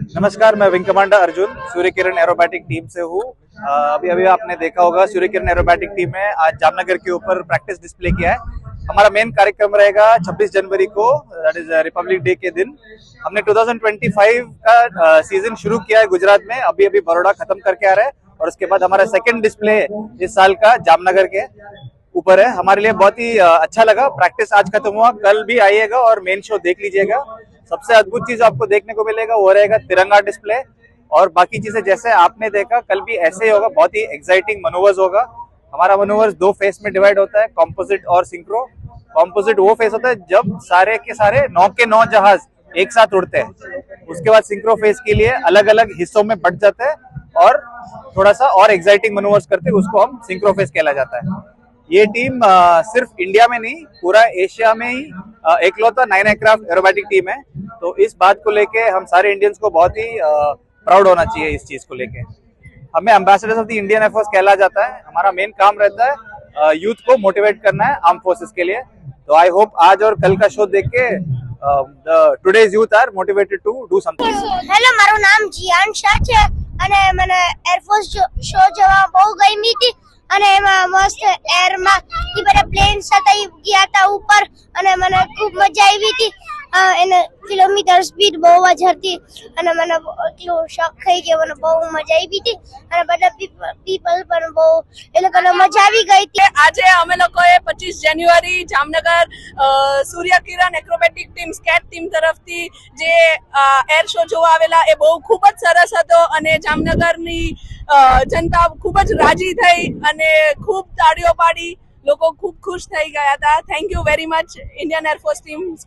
नमस्कार, मैं wing commander Arjun Surya Kiran aerobatic team से हूँ। अभी अभी आपने देखा होगा सूर्य किरण एरोबैटिक टीम ने आज जामनगर के ऊपर प्रैक्टिस डिस्प्ले किया है। हमारा मेन कार्यक्रम रहेगा 26 जनवरी को, दैट इज रिपब्लिक डे के दिन। हमने 2025 का सीजन शुरू किया है गुजरात में, अभी अभी बड़ौदा खत्म करके आ रहे हैं और उसके बाद हमारा सेकंड डिस्प्ले इस साल का जामनगर के ऊपर है। हमारे लिए बहुत ही अच्छा लगा। प्रैक्टिस आज खत्म हुआ, कल भी आइएगा और मेन शो देख लीजिएगा। सबसे अद्भुत चीज आपको देखने को मिलेगा वो रहेगा तिरंगा डिस्प्ले, और बाकी चीजें जैसे आपने देखा कल भी ऐसे ही होगा। बहुत ही एक्साइटिंग मनोवर्स होगा। हमारा मनोवर्स 2 फेस में डिवाइड होता है, कॉम्पोजिट और सिंक्रो। कॉम्पोजिट वो फेस होता है जब सारे के सारे 9 के 9 जहाज एक साथ उड़ते हैं। उसके बाद सिंक्रो फेस के लिए अलग अलग हिस्सों में बट जाते हैं और थोड़ा सा और एक्साइटिंग मनोवर्स करते हैं, उसको हम सिंक्रो फेस कहला जाता है। ये टीम सिर्फ इंडिया में नहीं, पूरा एशिया में ही एकलौता 9 एयरक्राफ्ट एरोबैटिक टीम है। तो इस बात को लेके हम सारे इंडियंस को बहुत ही प्राउड होना चाहिए इस चीज को लेके। हमें ambassadors of the Indian air force कहला जाता है। हमारा मेन काम रहता है यूथ को मोटिवेट करना है आर्म फोर्सेस के लिए। तो आई होप आज और कल का शो देख के today's youth are motivated to do something. Hello, મારું નામ જીયાન શાહ છે અને મને એરફોર્સ શો જોવા બહુ ગમી હતી અને એમાં મસ્ત એરમાં એ બધા પ્લેન્સ હતા, એ ગયા હતા ઉપર અને મને ખૂબ મજા આવી હતી। એને કિલોમીટર સ્પીડ બહુ જ હતી અને મને એટલું શોખ થઈ ગયો, મને બહુ મજા આવી હતી અને બધા પીપલ પણ બહુ એ લોકોને મજા આવી ગઈ હતી। આજે અમે લોકોએ 25 જાન્યુઆરી જામનગર સૂર્ય કિરણ એક્રોબેટિક ટીમ સ્કેટ ટીમ તરફથી જે એર શો જોવા આવેલા એ બહુ ખૂબ જ સરસ હતો અને જામનગરની જનતા ખૂબ જ રાજી થઈ અને ખૂબ તાળીઓ પાડી, લોકો ખૂબ ખુશ થઈ ગયા હતા। Thank you very much Indian air force team.